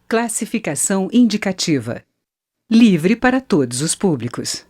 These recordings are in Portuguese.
Classificação indicativa. Livre para todos os públicos.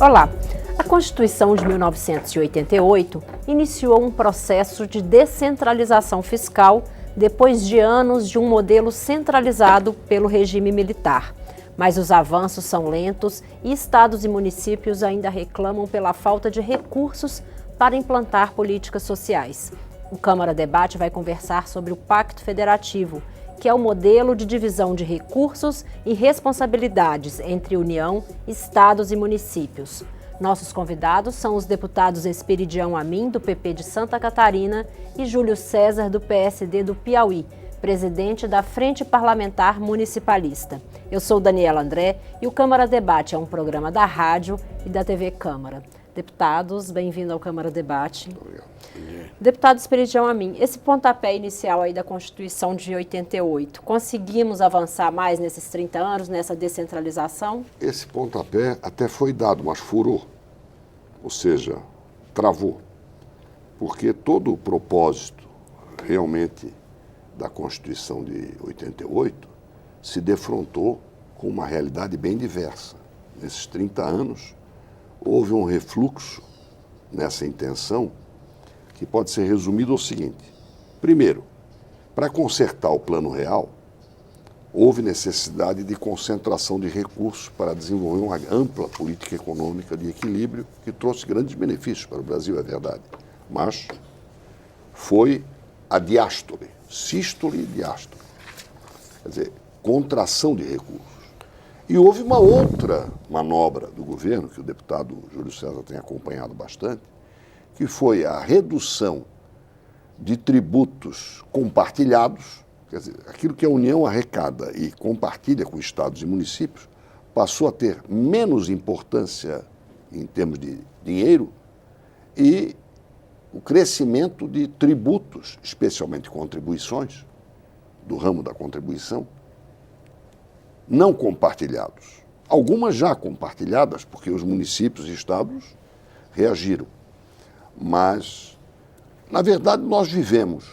Olá! A Constituição de 1988 iniciou um processo de descentralização fiscal depois de anos de um modelo centralizado pelo regime militar. Mas os avanços são lentos e estados e municípios ainda reclamam pela falta de recursos para implantar políticas sociais. O Câmara Debate vai conversar sobre o Pacto Federativo, que é o modelo de divisão de recursos e responsabilidades entre União, estados e municípios. Nossos convidados são os deputados Esperidião Amin, do PP de Santa Catarina, e Júlio César, do PSD do Piauí, presidente da Frente Parlamentar Municipalista. Eu sou Daniela André e o Câmara Debate é um programa da rádio e da TV Câmara. Deputados, bem-vindo ao Câmara Debate. Obrigado. Deputado Esperidião Amin, esse pontapé inicial aí da Constituição de 88, conseguimos avançar mais nesses 30 anos, nessa descentralização? Esse pontapé até foi dado, mas furou, ou seja, travou, porque todo o propósito realmente da Constituição de 88 se defrontou com uma realidade bem diversa. Nesses 30 anos, houve um refluxo nessa intenção que pode ser resumido ao seguinte. Primeiro, para consertar o Plano Real, houve necessidade de concentração de recursos para desenvolver uma ampla política econômica de equilíbrio que trouxe grandes benefícios para o Brasil, é verdade. Mas foi a diástole, sístole e diástole. Quer dizer, contração de recursos. E houve uma outra manobra do governo, que o deputado Júlio César tem acompanhado bastante, que foi a redução de tributos compartilhados, quer dizer, aquilo que a União arrecada e compartilha com estados e municípios, passou a ter menos importância em termos de dinheiro e o crescimento de tributos, especialmente contribuições, do ramo da contribuição, não compartilhados. Algumas já compartilhadas, porque os municípios e estados reagiram. Mas, na verdade, nós vivemos,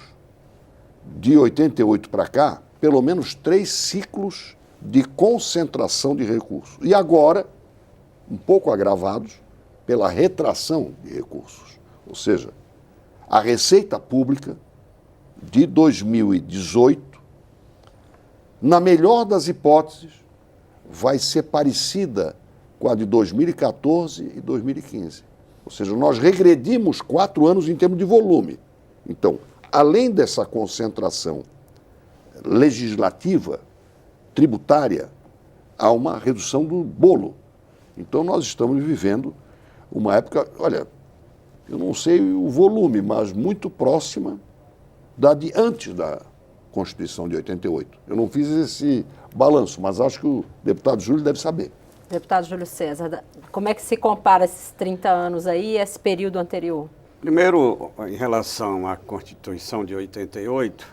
de 88 para cá, pelo menos 3 ciclos de concentração de recursos. E agora, um pouco agravados pela retração de recursos. Ou seja, a receita pública de 2018, na melhor das hipóteses, vai ser parecida com a de 2014 e 2015. Ou seja, nós regredimos 4 anos em termos de volume. Então, além dessa concentração legislativa, tributária, há uma redução do bolo. Então, nós estamos vivendo uma época, olha, eu não sei o volume, mas muito próxima da de antes da Constituição de 88. Eu não fiz esse balanço, mas acho que o deputado Júlio deve saber. Deputado Júlio César, como é que se compara esses 30 anos aí e esse período anterior? Primeiro, em relação à Constituição de 88,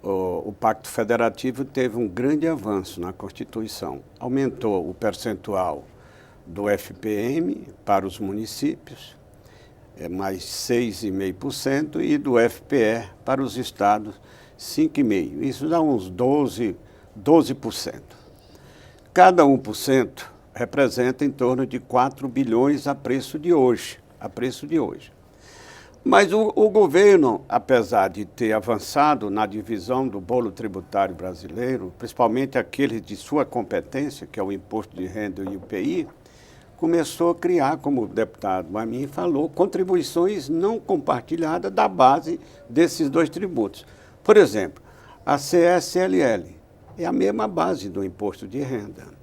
o Pacto Federativo teve um grande avanço na Constituição. Aumentou o percentual do FPM para os municípios, mais 6,5%, e do FPE para os estados, 5,5%. Isso dá uns 12%. Cada 1% representa em torno de 4 bilhões a preço de hoje. Mas o governo, apesar de ter avançado na divisão do bolo tributário brasileiro, principalmente aquele de sua competência, que é o Imposto de Renda e o IPI, começou a criar, como o deputado Amin falou, contribuições não compartilhadas da base desses 2 tributos. Por exemplo, a CSLL é a mesma base do Imposto de Renda.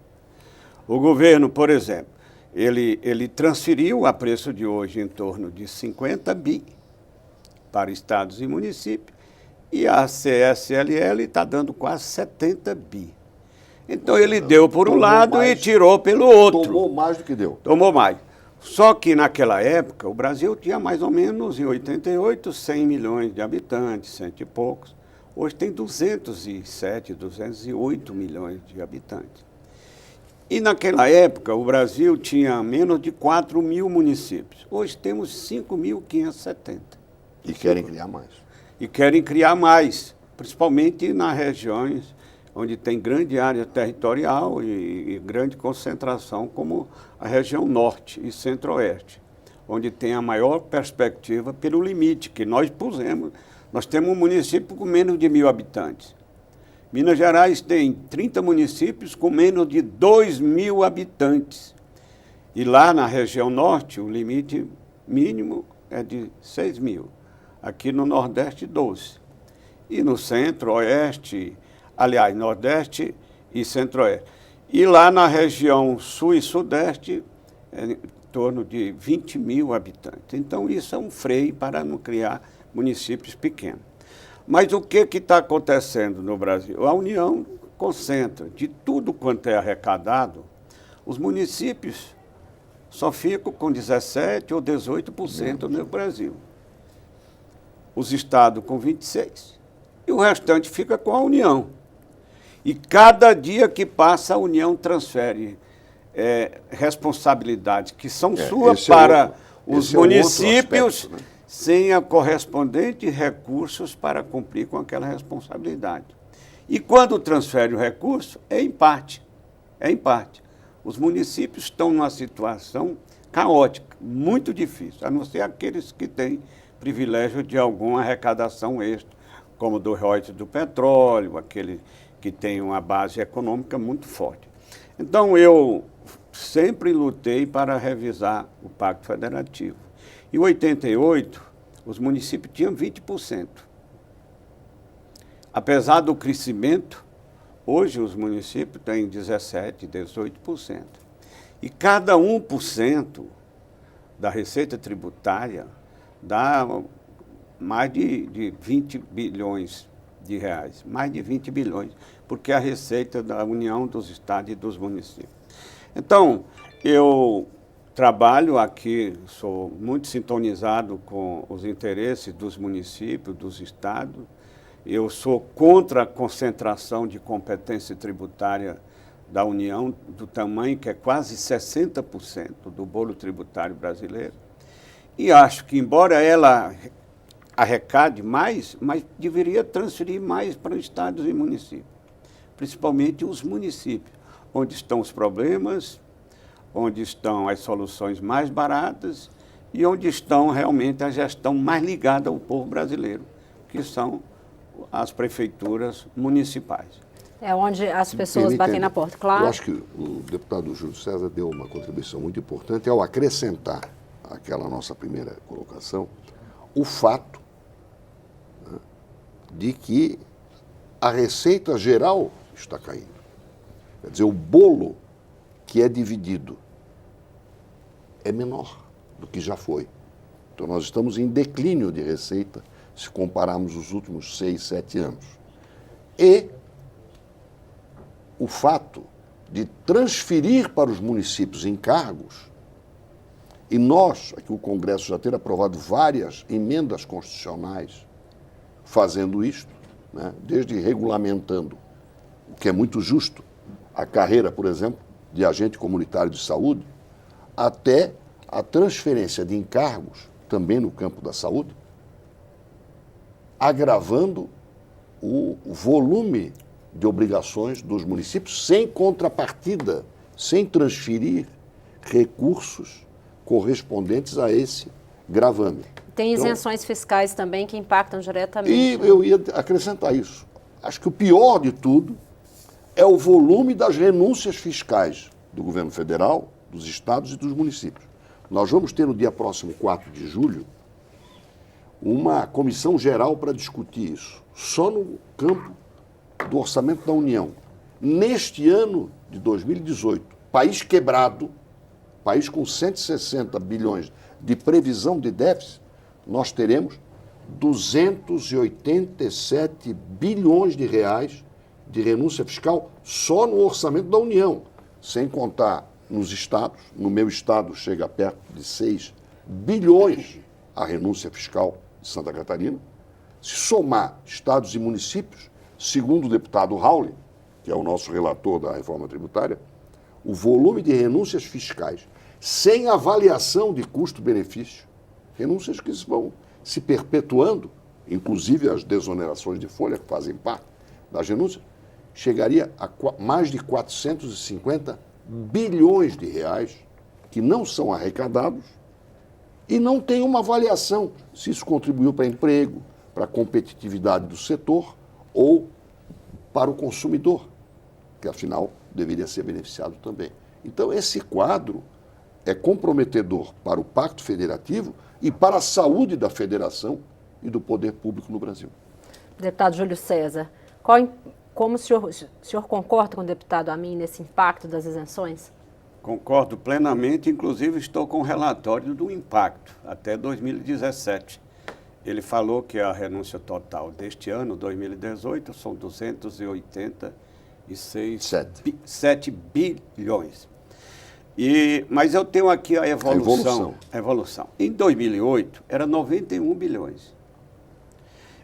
O governo, por exemplo, ele transferiu a preço de hoje em torno de 50 bi para estados e municípios, e a CSLL está dando quase 70 bi. Então ele deu por um lado e tirou pelo outro. Tomou mais do que deu. Tomou mais. Só que naquela época o Brasil tinha mais ou menos, em 88, 100 milhões de habitantes, 100 e poucos. Hoje tem 207, 208 milhões de habitantes. E naquela época, o Brasil tinha menos de 4 mil municípios. Hoje temos 5.570. E querem criar mais. E querem criar mais, principalmente nas regiões onde tem grande área territorial e grande concentração, como a região norte e centro-oeste, onde tem a maior perspectiva pelo limite que nós pusemos. Nós temos um município com menos de 1.000 habitantes. Minas Gerais tem 30 municípios com menos de 2.000 habitantes. E lá na região norte, o limite mínimo é de 6.000. Aqui no Nordeste, 12. E no Centro-Oeste, aliás, Nordeste e Centro-Oeste. E lá na região Sul e Sudeste, é em torno de 20.000 habitantes. Então, isso é um freio para não criar municípios pequenos. Mas o que está acontecendo no Brasil? A União concentra de tudo quanto é arrecadado, os municípios só ficam com 17% ou 18% no Brasil. Os estados com 26%, e o restante fica com a União. E cada dia que passa, a União transfere responsabilidades que são suas para os municípios, aspecto, né? Sem a correspondente recursos para cumprir com aquela responsabilidade. E quando transfere o recurso, é em parte. Os municípios estão numa situação caótica, muito difícil, a não ser aqueles que têm privilégio de alguma arrecadação extra, como do royalties do petróleo, aquele que tem uma base econômica muito forte. Então, eu sempre lutei para revisar o Pacto Federativo. Em 88, os municípios tinham 20%. Apesar do crescimento, hoje os municípios têm 17%, 18%. E cada 1% da receita tributária dá mais de 20 bilhões de reais. Mais de 20 bilhões, porque é a receita da União dos Estados e dos municípios. Então, eu trabalho aqui, sou muito sintonizado com os interesses dos municípios, dos estados. Eu sou contra a concentração de competência tributária da União, do tamanho que é quase 60% do bolo tributário brasileiro. E acho que, embora ela arrecade mais, mas deveria transferir mais para estados e municípios, principalmente os municípios, onde estão os problemas, onde estão as soluções mais baratas e onde estão realmente a gestão mais ligada ao povo brasileiro, que são as prefeituras municipais. É onde as pessoas batem na porta, claro. Eu acho que o deputado Júlio César deu uma contribuição muito importante ao acrescentar àquela nossa primeira colocação o fato, né, de que a receita geral está caindo. Quer dizer, o bolo que é dividido é menor do que já foi. Então, nós estamos em declínio de receita se compararmos os últimos 6, 7 anos. E o fato de transferir para os municípios encargos, e nós, aqui o Congresso já ter aprovado várias emendas constitucionais fazendo isto, né, desde regulamentando, o que é muito justo, a carreira, por exemplo, de agente comunitário de saúde, até a transferência de encargos, também no campo da saúde, agravando o volume de obrigações dos municípios sem contrapartida, sem transferir recursos correspondentes a esse gravame. Tem isenções fiscais também que impactam diretamente. E eu ia acrescentar isso. Acho que o pior de tudo é o volume das renúncias fiscais do governo federal, dos estados e dos municípios. Nós vamos ter no dia próximo, 4 de julho, uma comissão geral para discutir isso, só no campo do orçamento da União. Neste ano de 2018, país quebrado, país com 160 bilhões de previsão de déficit, nós teremos 287 bilhões de reais de renúncia fiscal só no orçamento da União, sem contar nos estados. No meu estado chega perto de 6 bilhões a renúncia fiscal de Santa Catarina, Se somar estados e municípios, segundo o deputado Raul, que é o nosso relator da reforma tributária, o volume de renúncias fiscais, sem avaliação de custo-benefício, renúncias que vão se perpetuando, inclusive as desonerações de folha, que fazem parte das renúncias, chegaria a mais de 450 bilhões de reais que não são arrecadados e não tem uma avaliação se isso contribuiu para emprego, para a competitividade do setor ou para o consumidor, que afinal deveria ser beneficiado também. Então esse quadro é comprometedor para o Pacto Federativo e para a saúde da federação e do poder público no Brasil. Deputado Júlio César, como o senhor concorda com o deputado Amin nesse impacto das isenções? Concordo plenamente, inclusive estou com o relatório do impacto até 2017. Ele falou que a renúncia total deste ano, 2018, são 286,7 bilhões. Mas eu tenho aqui a evolução. Em 2008, era 91 bilhões.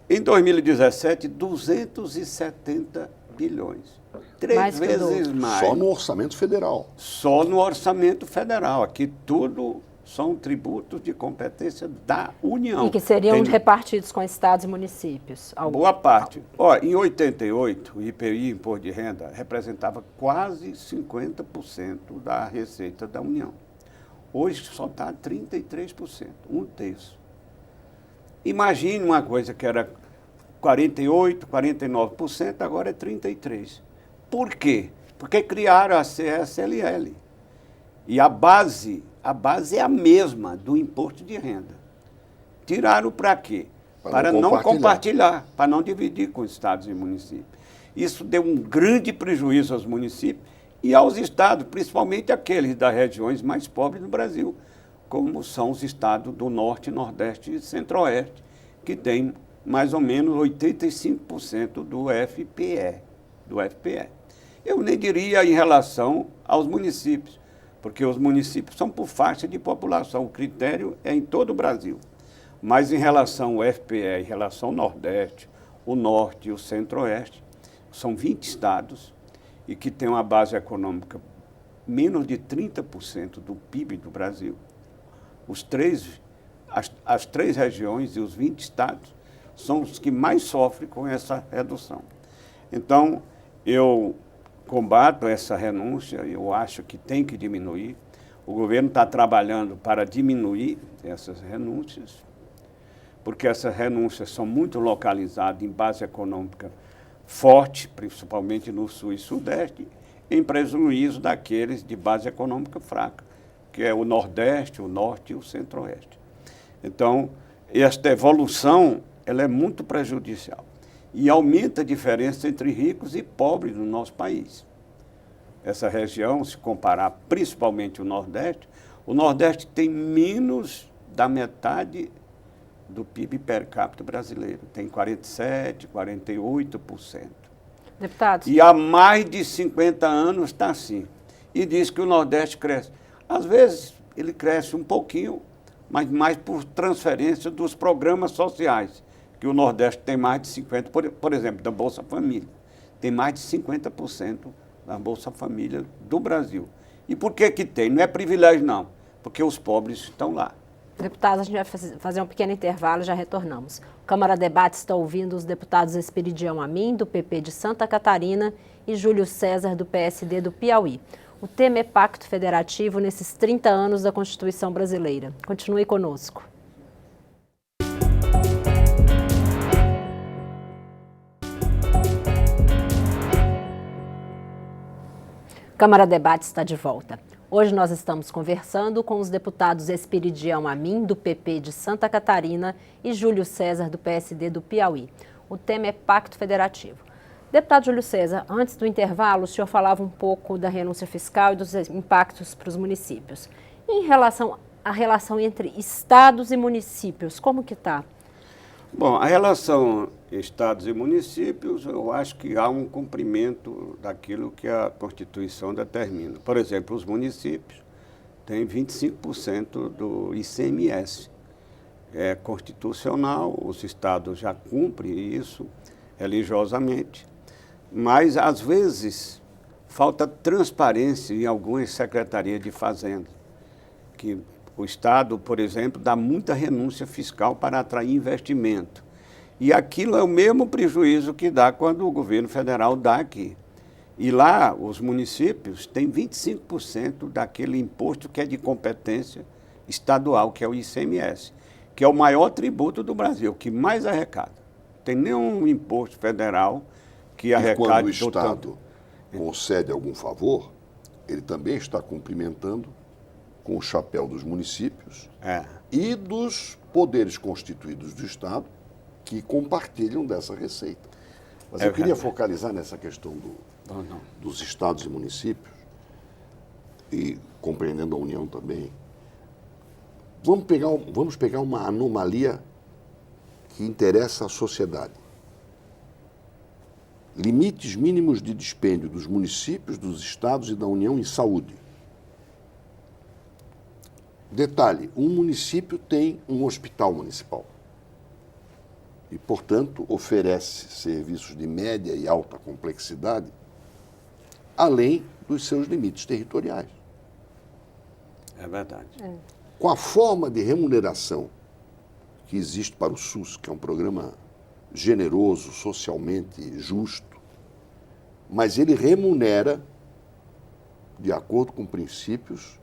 Em 2017, 270 bilhões. Três vezes mais. Só no orçamento federal. Só no orçamento federal. Aqui tudo são tributos de competência da União. E que seriam repartidos com estados e municípios. Boa parte. Em 88, o IPI, Imposto de Renda, representava quase 50% da receita da União. Hoje só está 33%, um terço. Imagine uma coisa que era 48%, 49%, agora é 33%. Por quê? Porque criaram a CSLL. E a base é a mesma do imposto de renda. Tiraram para quê? Para não compartilhar, para não dividir com estados e municípios. Isso deu um grande prejuízo aos municípios e aos estados, principalmente aqueles das regiões mais pobres do Brasil, como são os estados do Norte, Nordeste e Centro-Oeste, que têm mais ou menos 85% do FPE. Eu nem diria em relação aos municípios, porque os municípios são por faixa de população, o critério é em todo o Brasil. Mas em relação ao FPE, em relação ao Nordeste, o Norte e o Centro-Oeste, são 20 estados e que têm uma base econômica menos de 30% do PIB do Brasil. As três regiões e os 20 estados são os que mais sofrem com essa redução. Então, eu combato essa renúncia, eu acho que tem que diminuir. O governo está trabalhando para diminuir essas renúncias, porque essas renúncias são muito localizadas em base econômica forte, principalmente no Sul e Sudeste, em prejuízo daqueles de base econômica fraca, que é o Nordeste, o Norte e o Centro-Oeste. Então, esta evolução ela é muito prejudicial e aumenta a diferença entre ricos e pobres no nosso país. Essa região, se comparar principalmente o Nordeste tem menos da metade do PIB per capita brasileiro. Tem 47%, 48%. Deputados. E há mais de 50 anos está assim. E diz que o Nordeste cresce. Às vezes ele cresce um pouquinho, mas mais por transferência dos programas sociais, que o Nordeste tem mais de 50%, por exemplo, da Bolsa Família. Tem mais de 50% da Bolsa Família do Brasil. E por que que tem? Não é privilégio, não, porque os pobres estão lá. Deputados, a gente vai fazer um pequeno intervalo e já retornamos. O Câmara Debate está ouvindo os deputados Esperidião Amin, do PP de Santa Catarina, e Júlio César, do PSD do Piauí. O tema é Pacto Federativo nesses 30 anos da Constituição Brasileira. Continue conosco. Câmara Debate está de volta. Hoje nós estamos conversando com os deputados Esperidião Amin, do PP de Santa Catarina, e Júlio César, do PSD do Piauí. O tema é Pacto Federativo. Deputado Júlio César, antes do intervalo, o senhor falava um pouco da renúncia fiscal e dos impactos para os municípios. Em relação à relação entre estados e municípios, como que está? Bom, a relação estados e municípios, eu acho que há um cumprimento daquilo que a Constituição determina. Por exemplo, os municípios têm 25% do ICMS. é constitucional, os estados já cumprem isso religiosamente, mas, às vezes, falta transparência em algumas secretarias de fazenda, que o Estado, por exemplo, dá muita renúncia fiscal para atrair investimento. E aquilo é o mesmo prejuízo que dá quando o governo federal dá aqui. E lá, os municípios têm 25% daquele imposto que é de competência estadual, que é o ICMS, que é o maior tributo do Brasil, que mais arrecada. Não tem nenhum imposto federal que arrecade. E quando o Estado concede algum favor, ele também está cumprimentando com o chapéu dos municípios e dos poderes constituídos do Estado que compartilham dessa receita. Mas eu queria focalizar nessa questão dos estados e municípios e compreendendo a União também. Vamos pegar uma anomalia que interessa à sociedade. Limites mínimos de dispêndio dos municípios, dos estados e da União em saúde. Detalhe, um município tem um hospital municipal e, portanto, oferece serviços de média e alta complexidade, além dos seus limites territoriais. É verdade. Com a forma de remuneração que existe para o SUS, que é um programa generoso, socialmente justo, mas ele remunera de acordo com princípios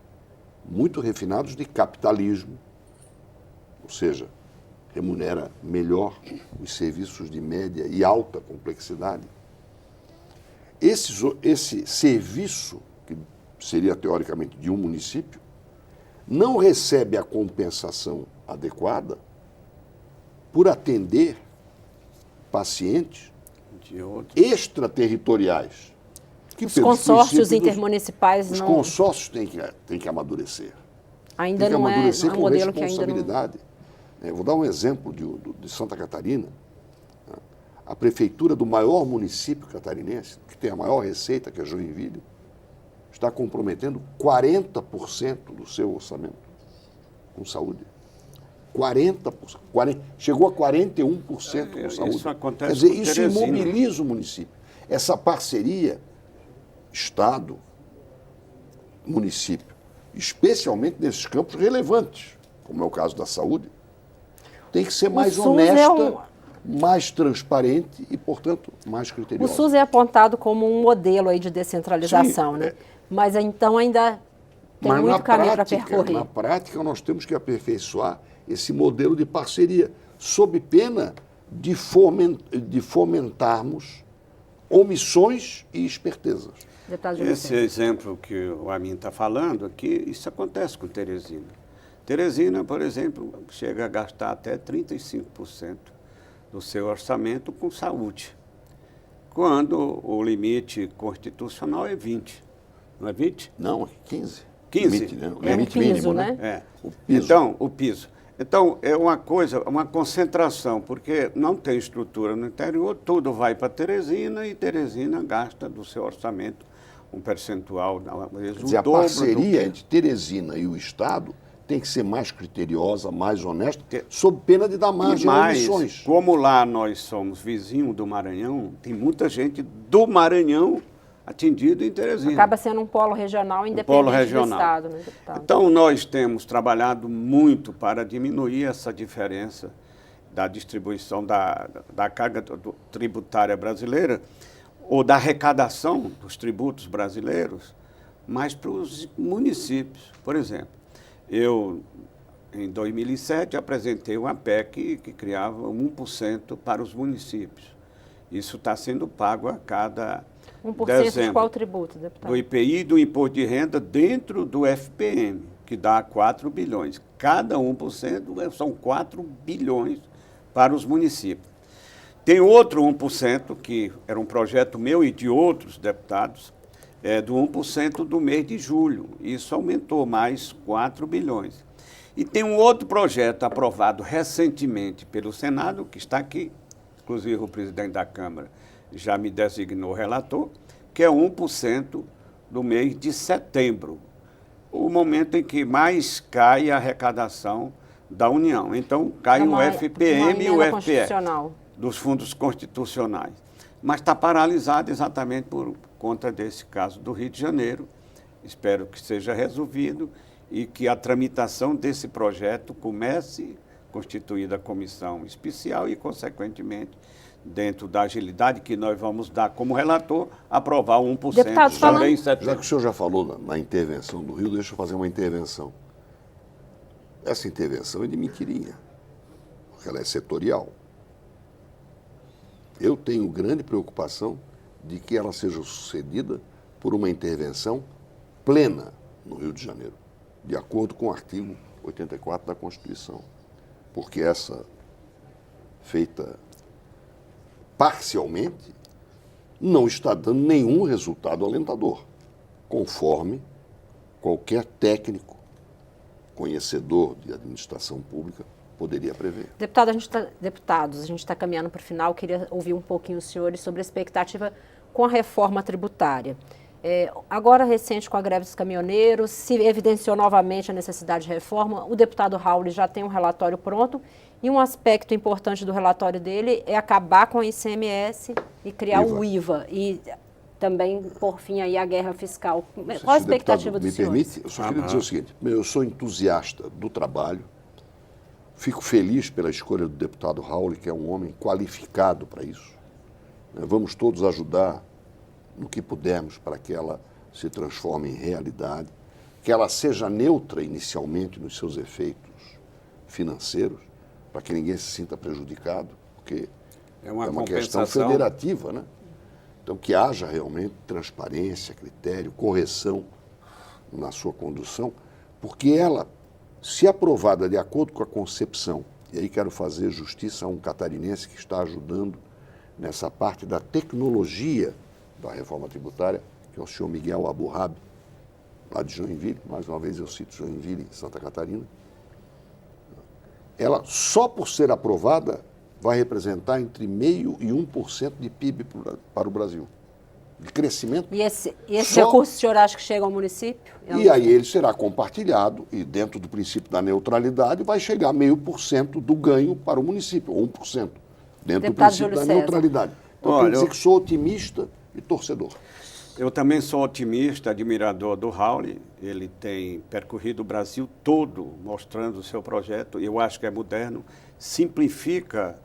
muito refinados de capitalismo, ou seja, remunera melhor os serviços de média e alta complexidade. Esse serviço, que seria teoricamente de um município, não recebe a compensação adequada por atender pacientes extraterritoriais. Os consórcios intermunicipais os não... consórcios têm que amadurecer. Ainda não é um modelo que ainda não... Vou dar um exemplo de Santa Catarina. A prefeitura do maior município catarinense, que tem a maior receita, que é Joinville, está comprometendo 40% do seu orçamento com saúde. 40%. Chegou a 41% com saúde. Isso acontece. Quer dizer, isso imobiliza o município. Essa parceria Estado, município, especialmente nesses campos relevantes, como é o caso da saúde, tem que ser mais honesta, mais transparente e, portanto, mais criteriosa. O SUS é apontado como um modelo aí de descentralização, né? Mas então ainda tem muito caminho para percorrer. Na prática, nós temos que aperfeiçoar esse modelo de parceria, sob pena de fomentarmos omissões e espertezas. Esse exemplo que o Amin está falando aqui, isso acontece com Teresina. Teresina, por exemplo, chega a gastar até 35% do seu orçamento com saúde, quando o limite constitucional é 20%. Não é 20%? Não, é 15%. 15%? Limite, né? O limite mínimo, né? É. O piso. Então, o piso. Então, é uma coisa, uma concentração, porque não tem estrutura no interior, tudo vai para Teresina e Teresina gasta do seu orçamento um percentual, Quer dizer, a parceria entre Teresina e o Estado tem que ser mais criteriosa, mais honesta, sob pena de dar margem a omissões. Como lá nós somos vizinhos do Maranhão, tem muita gente do Maranhão atendido em Teresina. Acaba sendo um polo regional independente do Estado, né, deputado? Então, nós temos trabalhado muito para diminuir essa diferença da distribuição da carga tributária brasileira ou da arrecadação dos tributos brasileiros, mas para os municípios. Por exemplo, eu, em 2007, apresentei uma PEC que criava 1% para os municípios. Isso está sendo pago a cada 1% dezembro. De qual tributo, deputado? Do IPI, do Imposto de Renda, dentro do FPM, que dá 4 bilhões. Cada 1% são 4 bilhões para os municípios. Tem outro 1%, que era um projeto meu e de outros deputados, do 1% do mês de julho. Isso aumentou mais 4 bilhões. E tem um outro projeto aprovado recentemente pelo Senado, que está aqui, inclusive o presidente da Câmara já me designou relator, que é 1% do mês de setembro, o momento em que mais cai a arrecadação da União. Então, cai o FPM e o FPE dos fundos constitucionais. Mas está paralisado exatamente por conta desse caso do Rio de Janeiro. Espero que seja resolvido e que a tramitação desse projeto comece, constituída a comissão especial e, consequentemente, dentro da agilidade que nós vamos dar como relator, aprovar 1% também em setembro. Já que o senhor já falou na intervenção do Rio, deixa eu fazer uma intervenção. Essa intervenção é de mentirinha, porque ela é setorial. Eu tenho grande preocupação de que ela seja sucedida por uma intervenção plena no Rio de Janeiro, de acordo com o artigo 84 da Constituição. Porque essa, feita parcialmente, não está dando nenhum resultado alentador, conforme qualquer técnico, conhecedor de administração pública, poderia prever. Deputados, a gente está caminhando para o final, queria ouvir um pouquinho os senhores sobre a expectativa com a reforma tributária. Agora, recente, com a greve dos caminhoneiros, se evidenciou novamente a necessidade de reforma. O deputado Raul já tem um relatório pronto e um aspecto importante do relatório dele é acabar com o ICMS e criar o IVA e também, por fim, aí a guerra fiscal. Qual a expectativa dos senhores? Me permite? Eu só queria dizer o seguinte, eu sou entusiasta do trabalho, fico feliz pela escolha do deputado Raul, que é um homem qualificado para isso. Vamos todos ajudar no que pudermos para que ela se transforme em realidade, que ela seja neutra inicialmente nos seus efeitos financeiros, para que ninguém se sinta prejudicado, porque é uma questão federativa, né? Então, que haja realmente transparência, critério, correção na sua condução, porque ela, se aprovada de acordo com a concepção, e aí quero fazer justiça a um catarinense que está ajudando nessa parte da tecnologia da reforma tributária, que é o senhor Miguel Aburrab, lá de Joinville, mais uma vez eu cito Joinville, em Santa Catarina. Ela, só por ser aprovada, vai representar entre 0,5% e 1% de PIB para o Brasil, de crescimento. E esse recurso, o senhor acha que chega ao município? E aí ele será compartilhado e, dentro do princípio da neutralidade, vai chegar a 0,5% do ganho para o município, ou 1%, dentro do princípio da neutralidade. Então, quer dizer que sou otimista e torcedor. Eu também sou otimista, admirador do Raul. Ele tem percorrido o Brasil todo mostrando o seu projeto. Eu acho que é moderno, simplifica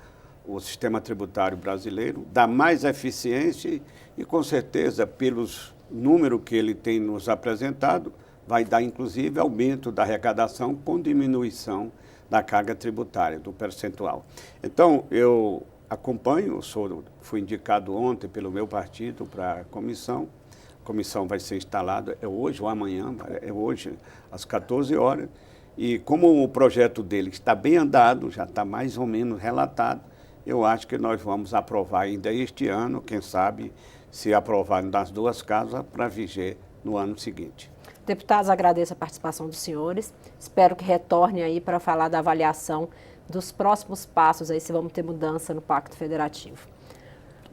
o sistema tributário brasileiro, dá mais eficiência e, com certeza, pelos números que ele tem nos apresentado, vai dar, inclusive, aumento da arrecadação com diminuição da carga tributária, do percentual. Então, eu acompanho, fui indicado ontem pelo meu partido para a comissão. A comissão vai ser instalada, é hoje ou amanhã, é hoje, às 14 horas. E como o projeto dele está bem andado, já está mais ou menos relatado, eu acho que nós vamos aprovar ainda este ano, quem sabe, se aprovar nas duas casas, para viger no ano seguinte. Deputados, agradeço a participação dos senhores. Espero que retorne aí para falar da avaliação dos próximos passos, aí se vamos ter mudança no Pacto Federativo.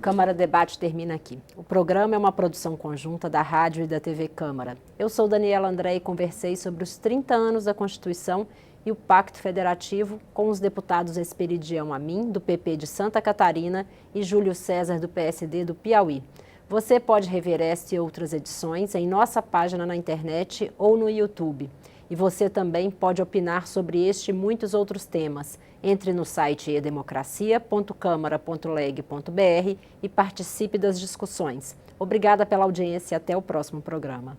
Câmara Debate termina aqui. O programa é uma produção conjunta da Rádio e da TV Câmara. Eu sou Daniela André e conversei sobre os 30 anos da Constituição e o Pacto Federativo com os deputados Esperidião Amin, do PP de Santa Catarina, e Júlio César, do PSD do Piauí. Você pode rever esta e outras edições em nossa página na internet ou no YouTube. E você também pode opinar sobre este e muitos outros temas. Entre no site edemocracia.câmara.leg.br e participe das discussões. Obrigada pela audiência e até o próximo programa.